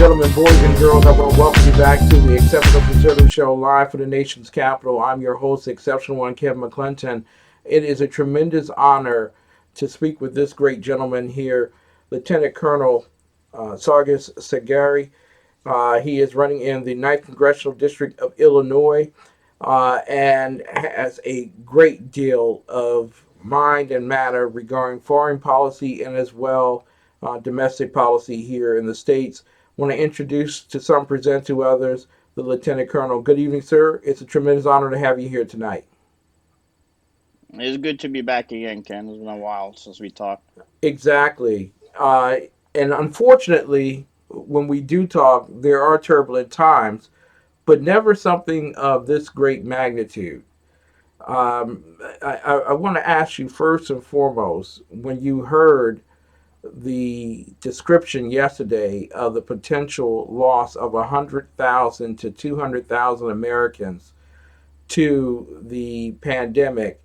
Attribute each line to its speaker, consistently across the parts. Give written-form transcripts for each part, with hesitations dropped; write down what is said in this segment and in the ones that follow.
Speaker 1: gentlemen, boys and girls, I want to welcome you back to the Exceptional Conservative Show live for the nation's capital. I'm your host, the Exceptional One, Kevin McClinton. It is a tremendous honor to speak with this great gentleman here, Lieutenant Colonel Sargis Sangari. He is running in the 9th Congressional District of Illinois and has a great deal of mind and matter regarding foreign policy and as well domestic policy here in the States. Want to introduce to some, present to others, the Lieutenant Colonel. Good evening, sir. It's a tremendous honor to have you here tonight.
Speaker 2: It's good to be back again, Ken. It's been a while since we talked.
Speaker 1: Exactly. And unfortunately, when we do talk, there are turbulent times, but never something of this great magnitude. I want to ask you first and foremost, when you heard the description yesterday of the potential loss of 100,000 to 200,000 Americans to the pandemic,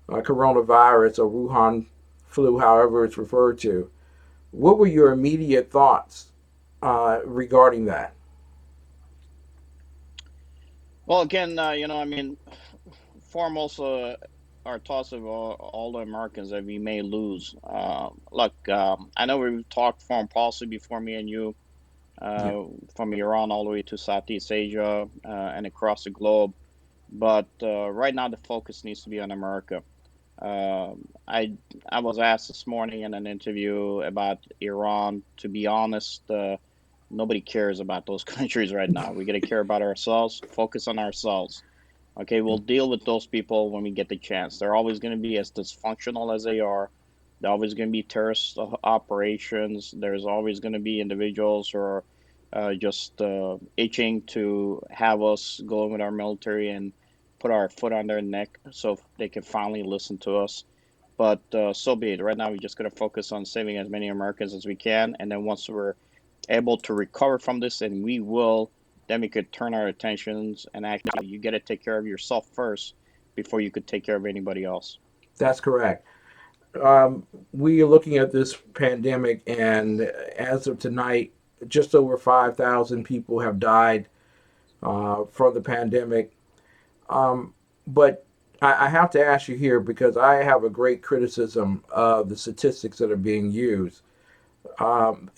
Speaker 1: coronavirus or Wuhan flu, however it's referred to, what were your immediate thoughts regarding that?
Speaker 2: Well, again, foremost, our thoughts of all the Americans that we may lose. Look, I know we've talked foreign policy before, me and you,
Speaker 1: Yeah,
Speaker 2: from Iran all the way to Southeast Asia and across the globe. But right now, the focus needs to be on America. I was asked this morning in an interview about Iran. To be honest, nobody cares about those countries right now. We got to care about ourselves, focus on ourselves. Okay, we'll deal with those people when we get the chance. They're always going to be as dysfunctional as they are. They're always going to be terrorist operations. There's always going to be individuals who are just itching to have us go in with our military and put our foot on their neck so they can finally listen to us. But so be it. Right now, we just got to focus on saving as many Americans as we can. And then once we're able to recover from this, and we will, then we could turn our attentions and actually, you got to take care of yourself first before you could take care of anybody else.
Speaker 1: that's correct. We are looking at this pandemic, and as of tonight, just over 5,000 people have died from the pandemic. Um, but I have to ask you here because I have a great criticism of the statistics that are being used. Um,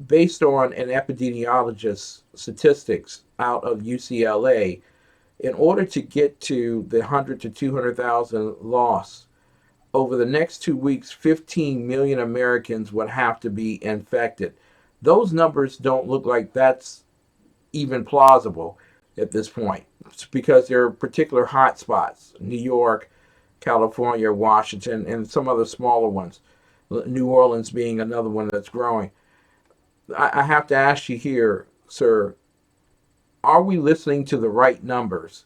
Speaker 1: Based on an epidemiologist's statistics out of UCLA, in order to get to the 100 to 200,000 loss over the next 2 weeks, 15 million Americans would have to be infected. Those numbers don't look like that's even plausible at this point. It's because there are particular hot spots: New York, California, Washington, and some other smaller ones. New Orleans being another one that's growing. I have to ask you here, sir, are we listening to the right numbers?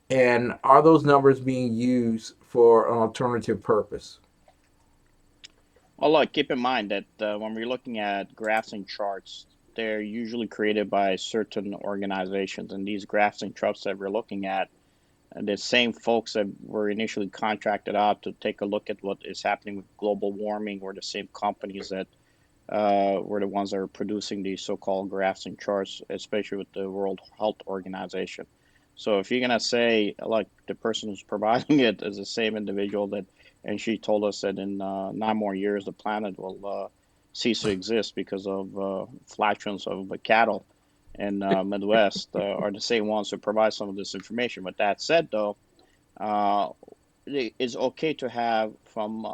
Speaker 1: And are those numbers being used for an alternative purpose?
Speaker 2: Well, look, keep in mind that when we're looking at graphs and charts, they're usually created by certain organizations. And these graphs and charts that we're looking at, the same folks that were initially contracted out to take a look at what is happening with global warming were the same companies that were the ones that are producing these so-called graphs and charts, especially with the World Health Organization. So if you're gonna say like the person who's providing it is the same individual that, and she told us that in 9 more years the planet will cease to exist because of flatulence of cattle in Midwest, are the same ones who provide some of this information. With that said, though, uh, it's okay to have from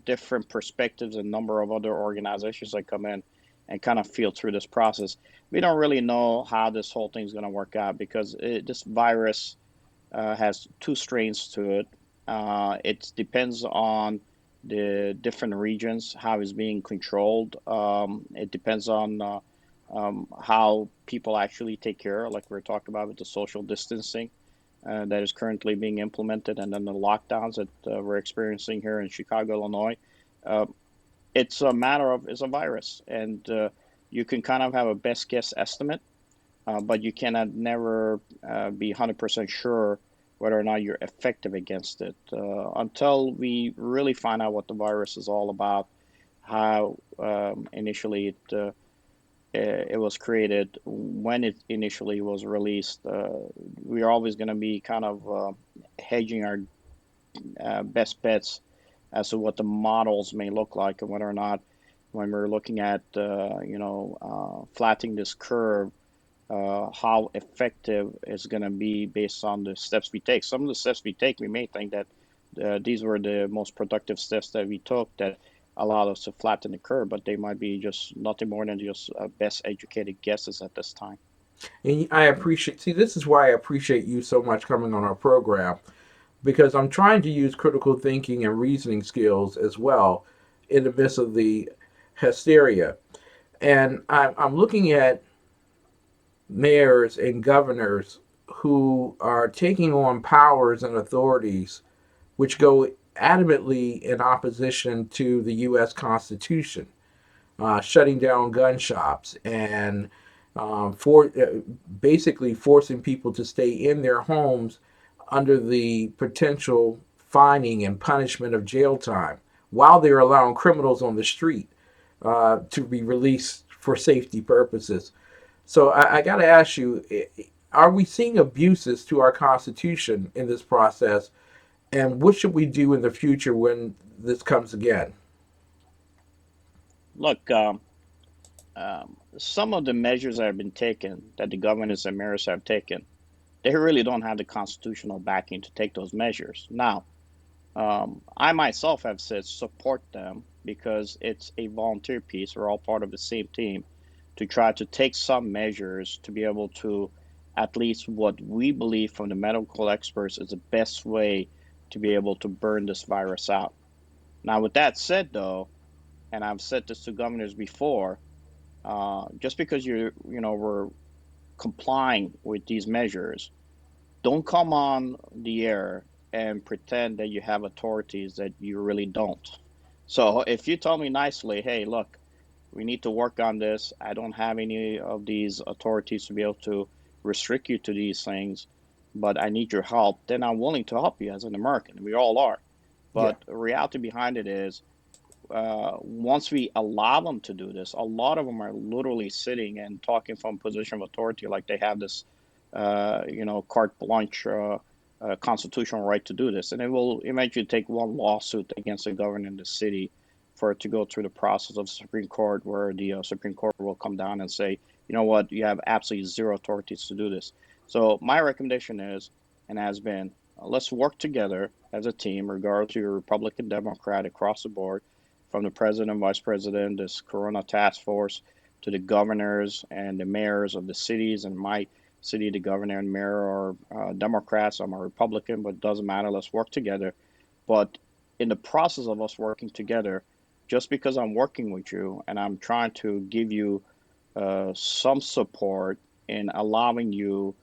Speaker 2: different perspectives and number of other organizations that come in and kind of feel through this process. We don't really know how this whole thing's going to work out because this virus has two strains to it. It depends on the different regions, how it's being controlled. It depends on how people actually take care, like we are talking about with the social distancing that is currently being implemented, and then the lockdowns that we're experiencing here in Chicago, Illinois. Uh, it's a matter of it's a virus, and you can kind of have a best guess estimate, but you cannot never be 100% sure whether or not you're effective against it until we really find out what the virus is all about, how initially it it was created, when it initially was released, we are always going to be kind of hedging our best bets as to what the models may look like and whether or not, when we're looking at flattening this curve, how effective it's going to be based on the steps we take. Some of the steps we take, we may think that these were the most productive steps that we took that allowed us to flatten the curve, but they might be just nothing more than just best educated guesses at this time.
Speaker 1: And I appreciate, see, this is why I appreciate you so much coming on our program, because I'm trying to use critical thinking and reasoning skills as well in the midst of the hysteria. And I'm looking at mayors and governors who are taking on powers and authorities which go adamantly in opposition to the U.S. Constitution, shutting down gun shops and for basically forcing people to stay in their homes under the potential fining and punishment of jail time, while they're allowing criminals on the street to be released for safety purposes. So I got to ask you, are we seeing abuses to our Constitution in this process? And what should we do in the future when this comes again?
Speaker 2: Look, some of the measures that have been taken, that the governors and mayors have taken, they really don't have the constitutional backing to take those measures. Now, I myself have said support them because it's a volunteer piece. We're all part of the same team to try to take some measures to be able to, at least what we believe from the medical experts, is the best way to be able to burn this virus out. Now, with that said, though, and I've said this to governors before, just because we're complying with these measures, don't come on the air and pretend that you have authorities that you really don't. So if you tell me nicely, hey, look, we need to work on this, I don't have any of these authorities to be able to restrict you to these things, but I need your help, then I'm willing to help you as an American. We all are.
Speaker 1: Yeah.
Speaker 2: But the reality behind it is, once we allow them to do this, a lot of them are literally sitting and talking from a position of authority, like they have this, carte blanche, constitutional right to do this, and it will eventually take one lawsuit against the governor in the city for it to go through the process of the Supreme Court, where the Supreme Court will come down and say, you know what, you have absolutely zero authorities to do this. So my recommendation is, and has been, let's work together as a team, regardless of your Republican, Democrat, across the board, from the president, vice president, this Corona task force, to the governors and the mayors of the cities. And my city, the governor and mayor are Democrats. I'm a Republican, but it doesn't matter. Let's work together. But in the process of us working together, just because I'm working with you and I'm trying to give you some support in allowing you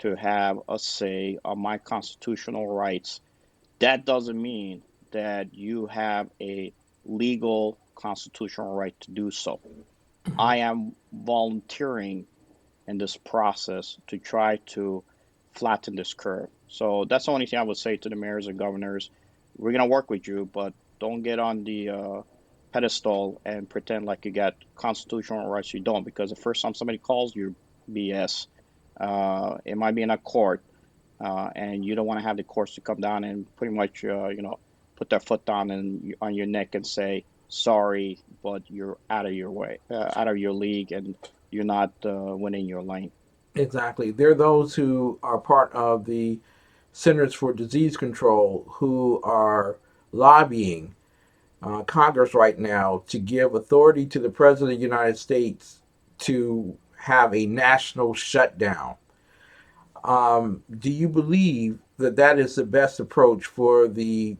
Speaker 2: to have a say on my constitutional rights, that doesn't mean that you have a legal constitutional right to do so.
Speaker 1: Mhm.
Speaker 2: I am volunteering in this process to try to flatten this curve. So that's the only thing I would say to the mayors and governors. We're going to work with you, but don't get on the pedestal and pretend like you got constitutional rights you don't, because the first time somebody calls you BS, it might be in a court, and you don't want to have the courts to come down and pretty much, put their foot down and on your neck and say sorry, but you're out of your way, out of your league, and you're not winning your lane.
Speaker 1: Exactly. There are those who are part of the Centers for Disease Control who are lobbying Congress right now to give authority to the President of the United States to have a national shutdown. Do you believe that that is the best approach for the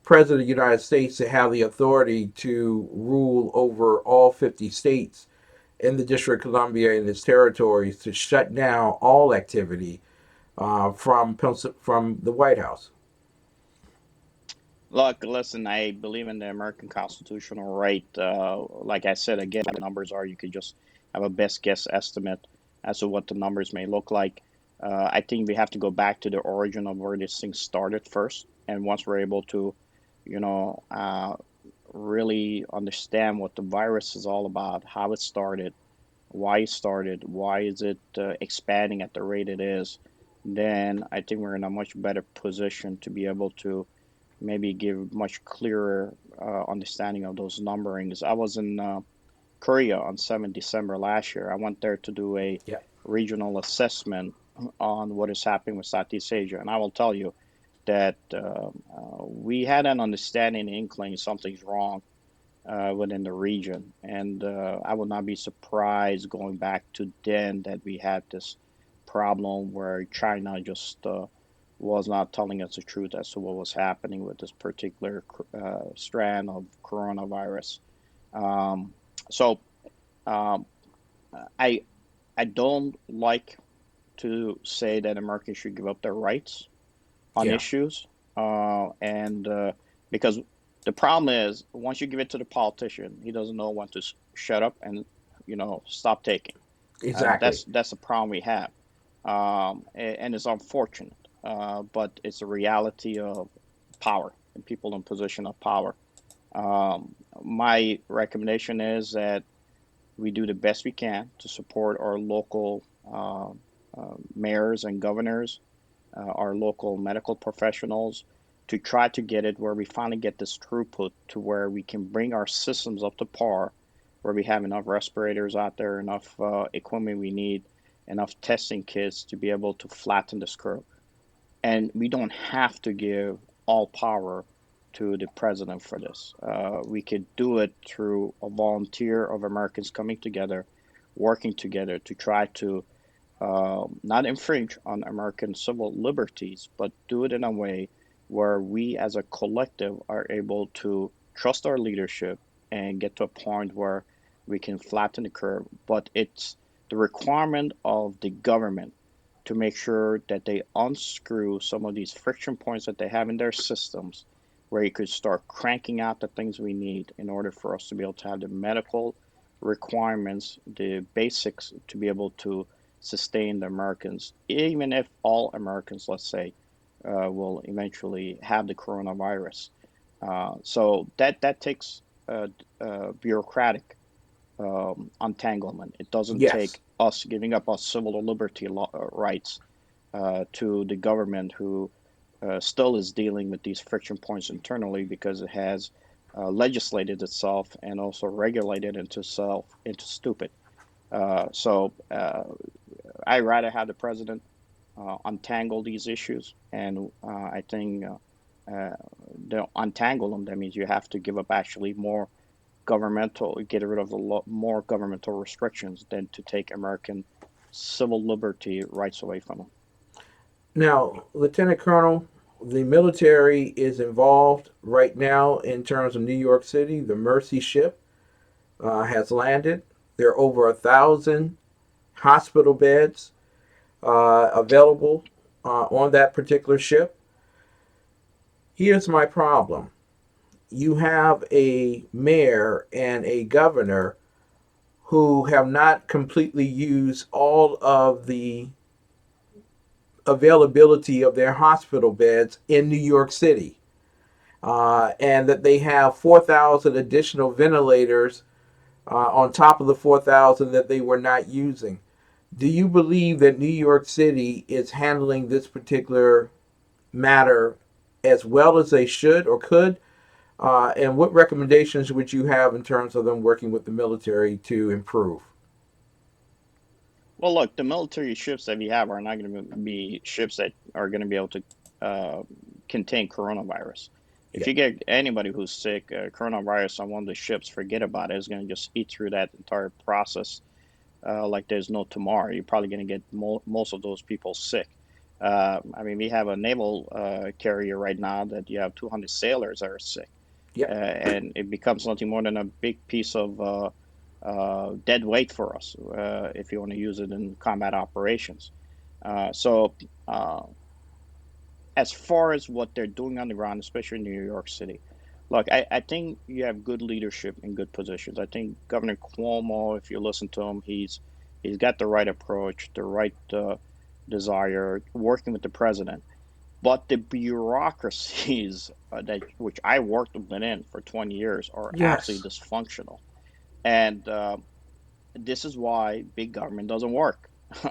Speaker 1: President of the United States to have the authority to rule over all 50 states in the District of Columbia and its territories to shut down all activity from the White House?
Speaker 2: Look, listen, I believe in the American constitutional right. Like I said, again, the numbers are, you could just have a best guess estimate as to what the numbers may look like. I think we have to go back to the origin of where this thing started first. And once we're able to, you know, uh, really understand what the virus is all about, how it started, why it started, why is it expanding at the rate it is, then I think we're in a much better position to be able to maybe give much clearer understanding of those numberings. I was in Korea on 7th December last year. I went there to do a
Speaker 1: Yeah.
Speaker 2: regional assessment on what is happening with Southeast Asia, and I will tell you that we had an understanding, inkling something's wrong within the region. And I would not be surprised going back to then that we had this problem where China just was not telling us the truth as to what was happening with this particular strand of coronavirus. Um, so um, I I don't like to say that Americans should give up their rights on
Speaker 1: Yeah.
Speaker 2: issues, and because the problem is once you give it to the politician, he doesn't know when to shut up and stop taking.
Speaker 1: Exactly.
Speaker 2: That's the problem we have, and it's unfortunate, but it's a reality of power and people in position of power. My recommendation is that we do the best we can to support our local mayors and governors, our local medical professionals, to try to get it where we finally get this throughput to where we can bring our systems up to par, where we have enough respirators out there, enough equipment we need, enough testing kits to be able to flatten this curve. And we don't have to give all power to the president for this. We could do it through a volunteer of Americans coming together, working together to try to not infringe on American civil liberties, but do it in a way where we as a collective are able to trust our leadership and get to a point where we can flatten the curve. But it's the requirement of the government to make sure that they unscrew some of these friction points that they have in their systems, where you could start cranking out the things we need in order for us to be able to have the medical requirements, the basics to be able to sustain the Americans, even if all Americans, let's say, will eventually have the coronavirus. So that takes bureaucratic untanglement. It doesn't
Speaker 1: Yes.
Speaker 2: take us giving up our civil liberty rights to the government, who still is dealing with these friction points internally because it has legislated itself and also regulated into stupid. So I rather have the president untangle these issues, and I think to untangle them, that means you have to give up actually more get rid of more governmental restrictions than to take American civil liberty rights away from them.
Speaker 1: Now, Lieutenant Colonel, the military is involved right now in terms of New York City. The Mercy ship has landed. There are over 1,000 hospital beds available on that particular ship. Here's my problem: you have a mayor and a governor who have not completely used all of the availability of their hospital beds in New York City, and that they have 4,000 additional ventilators on top of the 4,000 that they were not using. Do you believe that New York City is handling this particular matter as well as they should or could? And what recommendations would you have in terms of them working with the military to improve?
Speaker 2: Well, look, the military ships that we have are not going to be ships that are going to be able to uh, contain coronavirus. If
Speaker 1: Yeah,
Speaker 2: you get anybody who's sick, coronavirus on one of the ships, forget about it. It's going to just eat through that entire process like there's no tomorrow. You're probably going to get most of those people sick. I mean, we have a naval carrier right now that you have 200 sailors that are sick,
Speaker 1: yeah,
Speaker 2: and it becomes nothing more than a big piece of dead weight for us if you want to use it in combat operations. So, as far as what they're doing on the ground, especially in New York City, look, I think you have good leadership in good positions. I think Governor Cuomo, if you listen to him, he's got the right approach, the right desire, working with the president. But the bureaucracies that which I worked within for 20 years are
Speaker 1: yes,
Speaker 2: absolutely dysfunctional. And this is why big government doesn't work.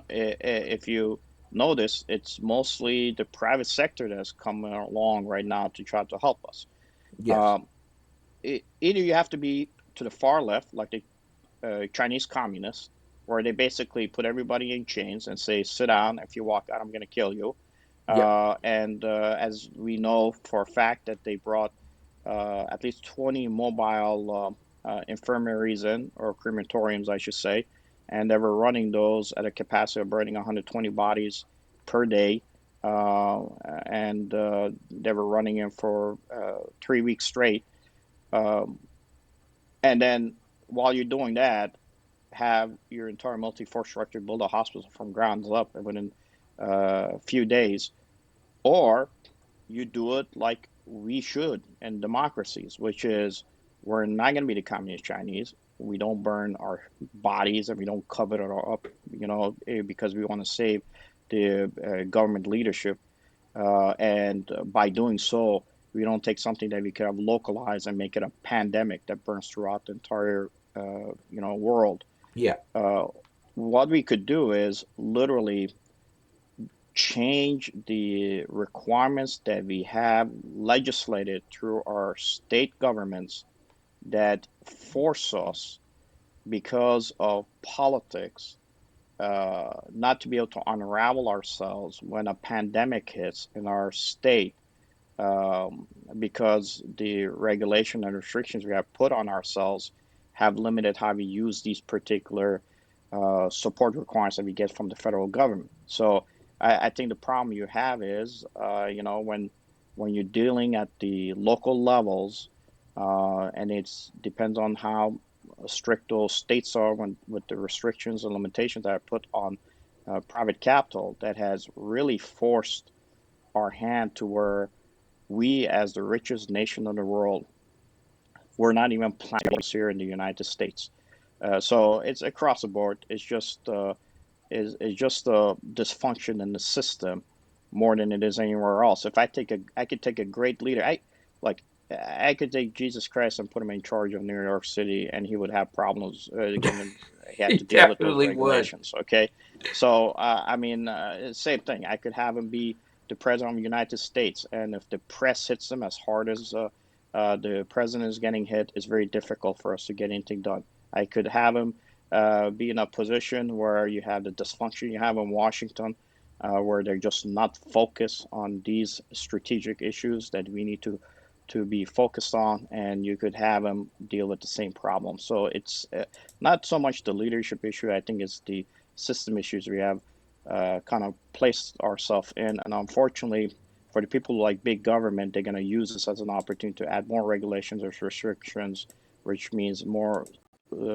Speaker 2: If you notice, it's mostly the private sector that's coming along right now to try to help us.
Speaker 1: Yes.
Speaker 2: Um, Either you have to be to the far left, like the Chinese communists, where they basically put everybody in chains and say, "Sit down. If you walk out, I'm going to kill you."
Speaker 1: Yep.
Speaker 2: And as we know for a fact that they brought at least 20 mobile infirmaries in, or crematoriums, I should say, and they were running those at a capacity of burning 120 bodies per day. And they were running them for 3 weeks straight. Um, and then while you're doing that, have your entire multi-force structure build a hospital from grounds up within a few days, or you do it like we should in democracies, which is we're not going to be the communist Chinese. We don't burn our bodies and we don't cover it all up, because we want to save the government leadership. And by doing so, we don't take something that we could have localized and make it a pandemic that burns throughout the entire, world.
Speaker 1: Yeah.
Speaker 2: Uh, what we could do is literally change the requirements that we have legislated through our state governments that force us, because of politics, not to be able to unravel ourselves when a pandemic hits in our state, um, because the regulation and restrictions we have put on ourselves have limited how we use these particular support requirements that we get from the federal government. So I think the problem you have is, when you're dealing at the local levels, and it's depends on how strict those states are when with the restrictions and limitations that are put on private capital, that has really forced our hand to where we, as the richest nation in the world, we're not even planning here in the United States. So it's across the board. It's just a dysfunction in the system more than it is anywhere else. If I could take a great leader. Like I could take Jesus Christ and put him in charge of New York City, and he would have problems, given he had
Speaker 1: He
Speaker 2: to deal with those
Speaker 1: definitely would.
Speaker 2: regulations. Okay, so I mean, same thing. I could have him be the president of the United States, and if the press hits him as hard as the president is getting hit, it's very difficult for us to get anything done. I could have him be in a position where you have the dysfunction you have in Washington, where they're just not focused on these strategic issues that we need to be focused on, and you could have them deal with the same problem. So it's not so much the leadership issue. I think it's the system issues we have kind of placed ourselves in, and unfortunately, for the people like big government, they're going to use this as an opportunity to add more regulations or restrictions, which means more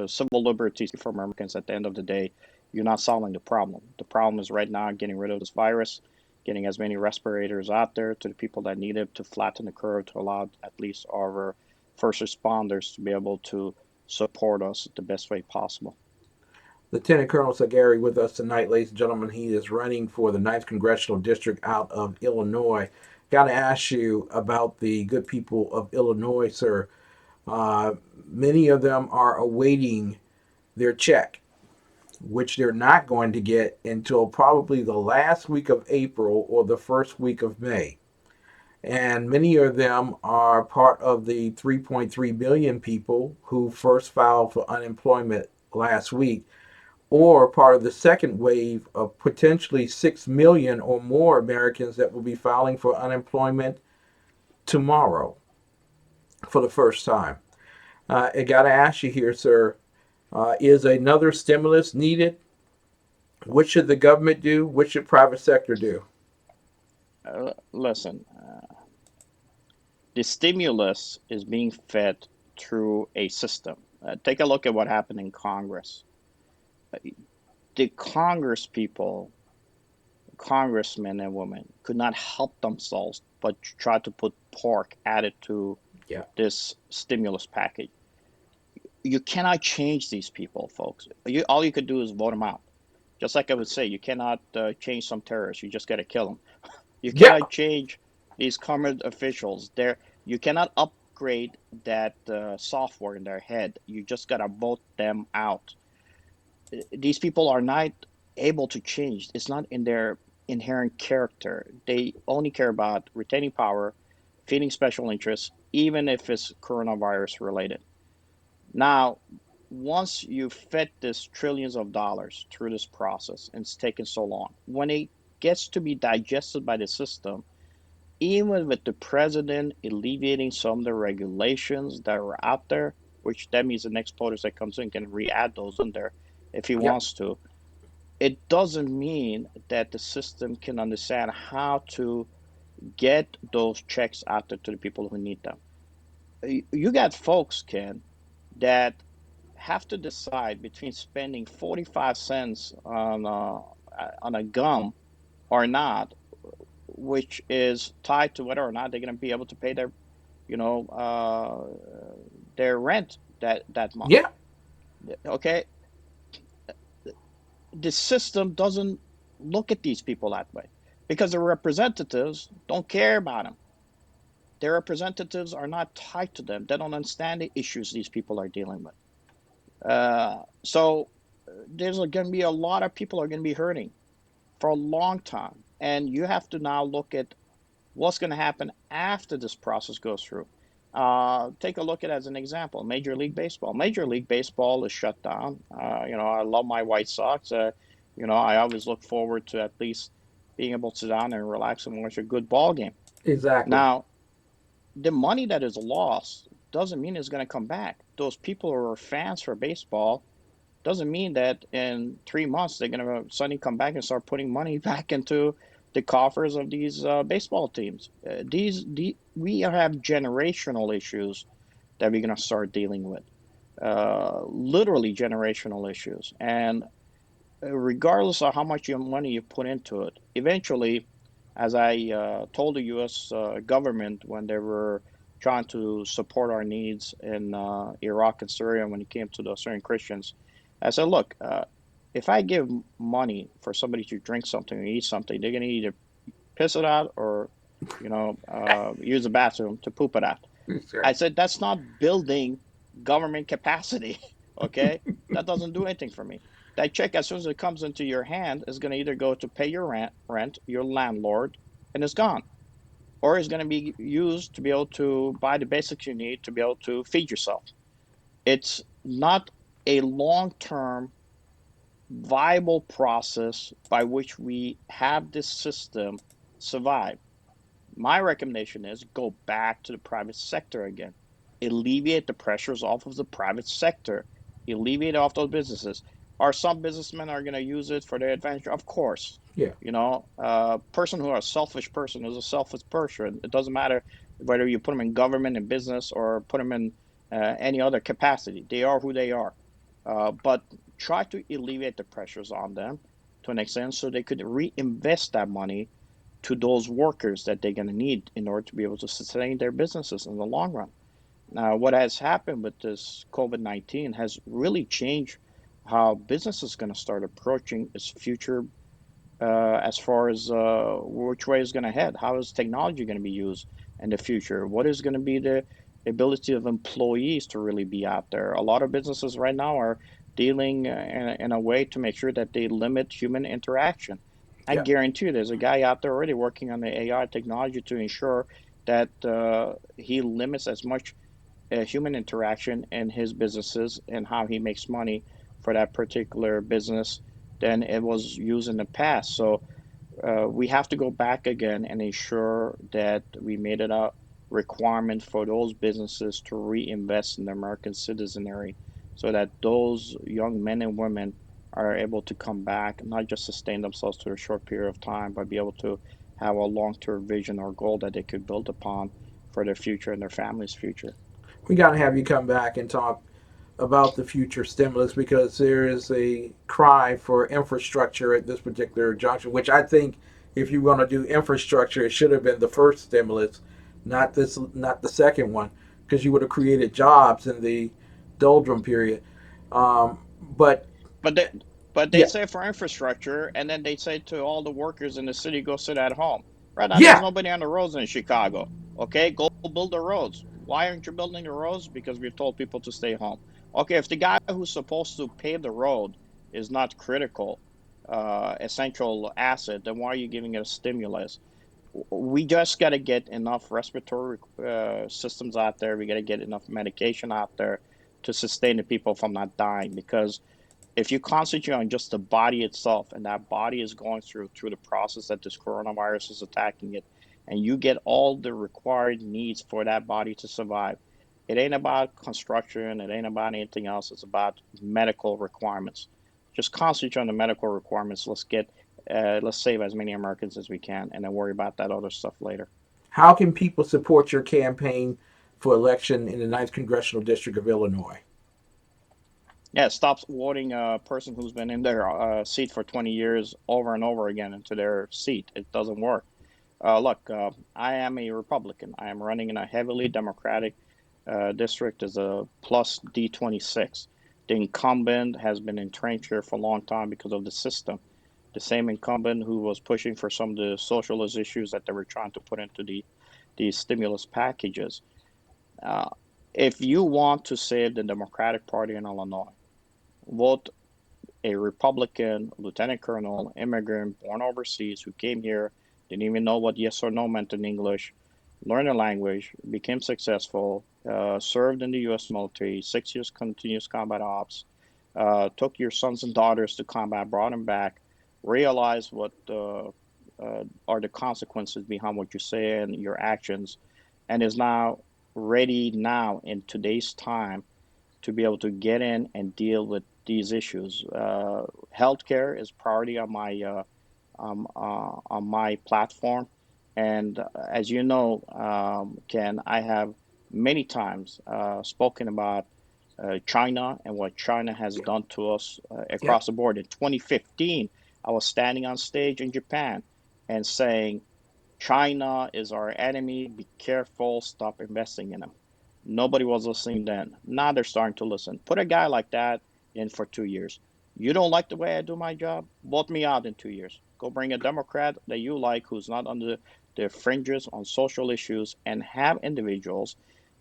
Speaker 2: civil liberties for Americans. At the end of the day, you're not solving the problem. The problem is right now getting rid of this virus, getting as many respirators out there to the people that need it, to flatten the curve, to allow at least our first responders to be able to support us the best way possible.
Speaker 1: Lieutenant Colonel Sangari with us tonight, ladies and gentlemen. He is running for the Ninth Congressional District out of Illinois. Got to ask you about the good people of Illinois, sir. Uh, Many of them are awaiting their check, which they're not going to get until probably the last week of April or the first week of May. And many of them are part of the 3.3 million people who first filed for unemployment last week, or part of the second wave of potentially 6 million or more Americans that will be filing for unemployment tomorrow for the first time. I got to ask you here, sir, is another stimulus needed? What should the government do? What should private sector do?
Speaker 2: Listen, the stimulus is being fed through a system. Take a look at what happened in Congress. The Congress people, congressmen and women, could not help themselves but try to put pork added to
Speaker 1: Yeah.
Speaker 2: this stimulus package. You cannot change these people, folks. All you could do is vote them out. Just like I would say, you cannot change some terrorists. You just got to kill them. You
Speaker 1: Yeah.
Speaker 2: cannot change these current officials. You cannot upgrade that software in their head. You just got to vote them out. these people are not able to change. It's not in their inherent character. They only care about retaining power, feeding special interests, even if it's coronavirus related. Now, once you fed this trillions of dollars through this process and it's taken so long, when it gets to be digested by the system, even with the president alleviating some of the regulations that were out there, which that means the next POTUS that comes in can re-add those in there if he
Speaker 1: Yep.
Speaker 2: wants to, it doesn't mean that the system can understand how to get those checks out there to the people who need them. You got folks, Ken, that have to decide between spending 45 cents on a gum or not, which is tied to whether or not they're going to be able to pay their, you know, their rent that month.
Speaker 1: Yeah.
Speaker 2: Okay, the system doesn't look at these people that way because the representatives don't care about them. Their representatives are not tied to them. They don't understand the issues these people are dealing with. So there's going to be a lot of people are going to be hurting for a long time, and you have to now look at what's going to happen after this process goes through. Take a look at as an example, Major League Baseball. Major League Baseball is shut down. I love my White Sox. I always look forward to at least being able to sit down and relax and watch a good ball game.
Speaker 1: Exactly.
Speaker 2: Now, the money that is lost doesn't mean it's going to come back. Those people who are fans for baseball doesn't mean that in 3 months they're going to suddenly come back and start putting money back into the coffers of these baseball teams. We have generational issues that we're going to start dealing with, literally generational issues. And regardless of how much money you put into it, eventually, as I told the U.S. Government when they were trying to support our needs in Iraq and Syria when it came to the Syrian Christians, I said, look, if I give money for somebody to drink something or eat something, they're going to either piss it out or, use the bathroom to poop it out.
Speaker 1: That's
Speaker 2: I
Speaker 1: right.
Speaker 2: said, that's not building government capacity. Okay. That doesn't do anything for me. That check, as soon as it comes into your hand, is going to either go to pay your rent, your landlord, and it's gone, or it's going to be used to be able to buy the basics you need to be able to feed yourself. It's not a long term viable process by which we have this system survive. My recommendation is go back to the private sector again. Alleviate the pressures off of the private sector. Alleviate off those businesses. Are some businessmen are going to use it for their advantage? Of course.
Speaker 1: Yeah.
Speaker 2: Person who are a selfish person is a selfish person. It doesn't matter whether you put them in government and business or put them in any other capacity. They are who they are. But try to alleviate the pressures on them to an extent so they could reinvest that money to those workers that they're going to need in order to be able to sustain their businesses in the long run. Now, what has happened with this COVID-19 has really changed how business is going to start approaching its future as far as which way is going to head. How is technology going to be used in the future? What is going to be the ability of employees to really be out there? A lot of businesses right now are dealing in a way to make sure that they limit human interaction. I
Speaker 1: Yeah.
Speaker 2: guarantee you there's a guy out there already working on the AI technology to ensure that he limits as much human interaction in his businesses and how he makes money for that particular business than it was used in the past. So we have to go back again and ensure that we made it a requirement for those businesses to reinvest in the American citizenry so that those young men and women are able to come back, not just sustain themselves to a short period of time, but be able to have a long-term vision or goal that they could build upon for their future and their family's future.
Speaker 1: We got to have you come back and talk about the future stimulus because there is a cry for infrastructure at this particular juncture, which I think if you're going to do infrastructure, it should have been the first stimulus, not the second one, because you would have created jobs in the doldrum period. But
Speaker 2: But they but they
Speaker 1: yeah,
Speaker 2: say for infrastructure, and then they say to all the workers in the city, go sit at home. Right now, there's
Speaker 1: yeah,
Speaker 2: nobody on the roads in Chicago. Okay, go build the roads. Why aren't you building the roads? Because we've told people to stay home. Okay, if the guy who's supposed to pave the road is not critical, essential asset, then why are you giving it a stimulus? We just got to get enough respiratory systems out there. We got to get enough medication out there to sustain the people from not dying. Because if you concentrate on just the body itself, and that body is going through the process that this coronavirus is attacking it, and you get all the required needs for that body to survive, it ain't about construction, it ain't about anything else. It's about medical requirements. Just concentrate on the medical requirements. Let's save as many Americans as we can, and then worry about that other stuff later.
Speaker 1: How can people support your campaign for election in the Ninth Congressional District of Illinois?
Speaker 2: Yeah, stop voting a person who's been in their seat for 20 years over and over again into their seat. It doesn't work. Look, I am a Republican. I am running in a heavily Democratic district as a plus D26. The incumbent has been entrenched here for a long time because of the system. The same incumbent who was pushing for some of the socialist issues that they were trying to put into the stimulus packages. Uh, if you want to save the Democratic Party in Illinois, vote a Republican lieutenant colonel, immigrant, born overseas, who came here, didn't even know what yes or no meant in English, learned the language, became successful, served in the U.S. military, 6 years continuous combat ops, took your sons and daughters to combat, brought them back, realized what are the consequences behind what you say and your actions, and is now ready now in today's time to be able to get in and deal with these issues. Healthcare is priority on my platform, and as you know, Ken, I have many times spoken about China and what China has
Speaker 1: Yep.
Speaker 2: done to us
Speaker 1: Yep.
Speaker 2: across the board. In 2015, I was standing on stage in Japan and saying, China is our enemy. Be careful. Stop investing in them. Nobody was listening then. Now they're starting to listen. Put a guy like that in for 2 years. You don't like the way I do my job? Vote me out in 2 years. Go bring a Democrat that you like who's not under the fringes on social issues and have individuals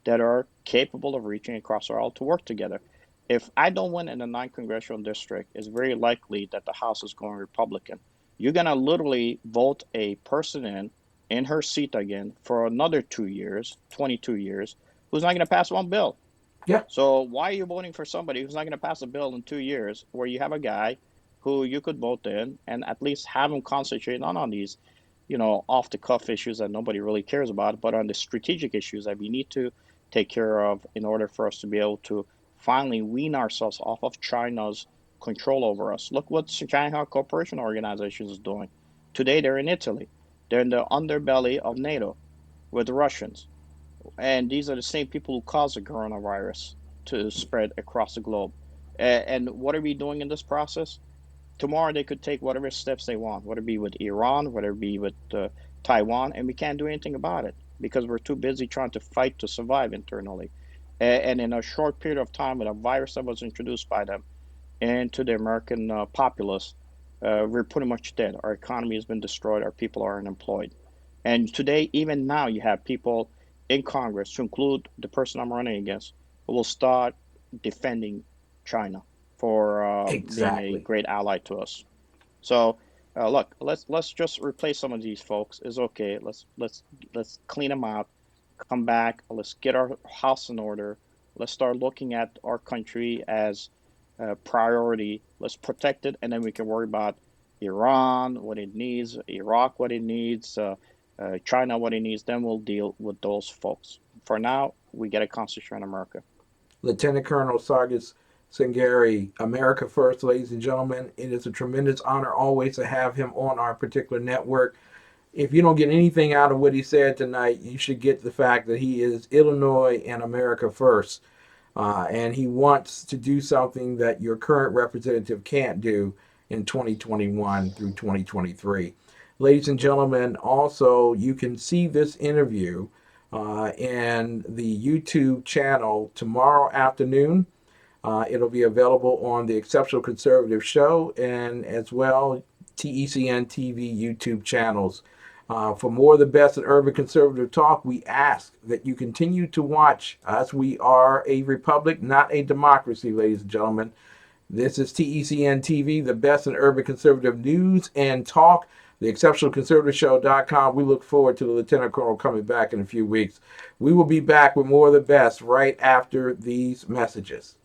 Speaker 2: that are capable of reaching across the aisle to work together. If I don't win in the ninth congressional district, it's very likely that the House is going Republican. You're going to literally vote a person in her seat again for another 2 years, 22 years, who's not going to pass one bill.
Speaker 1: Yeah.
Speaker 2: So why are you voting for somebody who's not going to pass a bill in 2 years where you have a guy who you could vote in and at least have him concentrate not on these, off the cuff issues that nobody really cares about, but on the strategic issues that we need to take care of in order for us to be able to finally wean ourselves off of China's control over us. Look what Shanghai Cooperation Organization is doing. Today they're in Italy. They're in the underbelly of NATO with the Russians. And these are the same people who caused the coronavirus to spread across the globe. And what are we doing in this process? Tomorrow they could take whatever steps they want, whether it be with Iran, whether it be with Taiwan, and we can't do anything about it because we're too busy trying to fight to survive internally. And in a short period of time, with a virus that was introduced by them into the American populace, we're pretty much dead. Our economy has been destroyed. Our people are unemployed. And today, even now, you have people in Congress, to include the person I'm running against, who will start defending China for being a
Speaker 1: Exactly.
Speaker 2: great ally to us. So, look, let's just replace some of these folks. It's okay. Let's clean them out. Come back. Let's get our house in order. Let's start looking at our country as a priority. Let's protect it, and then we can worry about Iran, what it needs, Iraq, what it needs, China, what it needs. Then we'll deal with those folks. For now, we got to concentrate on America.
Speaker 1: Lieutenant Colonel Sargis Sangari, America First, ladies and gentlemen. It is a tremendous honor always to have him on our particular network. If you don't get anything out of what he said tonight, you should get the fact that he is Illinois and America First. And he wants to do something that your current representative can't do in 2021 through 2023. Ladies and gentlemen, also, you can see this interview in the YouTube channel tomorrow afternoon. It'll be available on the Exceptional Conservative Show and as well TECN TV YouTube channels. For more of the best in urban conservative talk, we ask that you continue to watch us. We are a republic, not a democracy, ladies and gentlemen. This is TECN TV, the best in urban conservative news and talk. TheExceptionalConservative.com. We look forward to the Lieutenant Colonel coming back in a few weeks. We will be back with more of the best right after these messages.